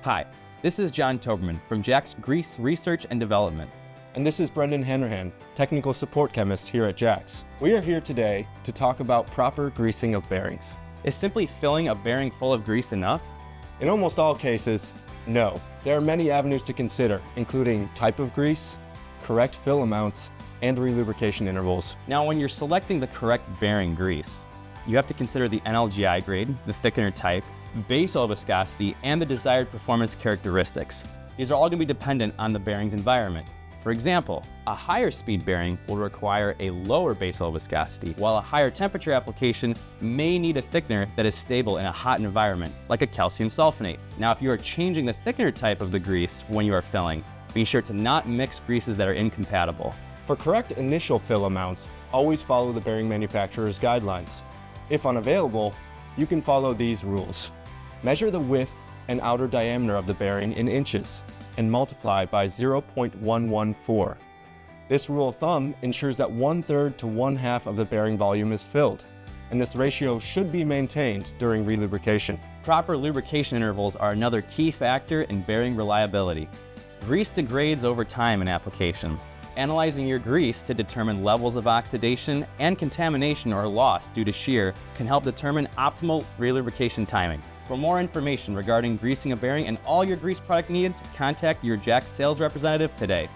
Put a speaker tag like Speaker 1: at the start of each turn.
Speaker 1: Hi, this is John Toberman from JAX Grease Research and Development.
Speaker 2: And this is Brendan Hanrahan, Technical Support Chemist here at JAX. We are here today to talk about proper greasing of bearings.
Speaker 1: Is simply filling a bearing full of grease enough?
Speaker 2: In almost all cases, no. There are many avenues to consider, including type of grease, correct fill amounts, and relubrication intervals.
Speaker 1: Now, when you're selecting the correct bearing grease, you have to consider the NLGI grade, the thickener type, base oil viscosity, and the desired performance characteristics. These are all going to be dependent on the bearing's environment. For example, a higher speed bearing will require a lower base oil viscosity, while a higher temperature application may need a thickener that is stable in a hot environment, like a calcium sulfonate. Now, if you are changing the thickener type of the grease when you are filling, be sure to not mix greases that are incompatible.
Speaker 2: For correct initial fill amounts, always follow the bearing manufacturer's guidelines. If unavailable, you can follow these rules. Measure the width and outer diameter of the bearing in inches and multiply by 0.114. This rule of thumb ensures that 1/3 to 1/2 of the bearing volume is filled, and this ratio should be maintained during relubrication.
Speaker 1: Proper lubrication intervals are another key factor in bearing reliability. Grease degrades over time in application. Analyzing your grease to determine levels of oxidation and contamination or loss due to shear can help determine optimal relubrication timing. For more information regarding greasing a bearing and all your grease product needs, contact your JAX sales representative today.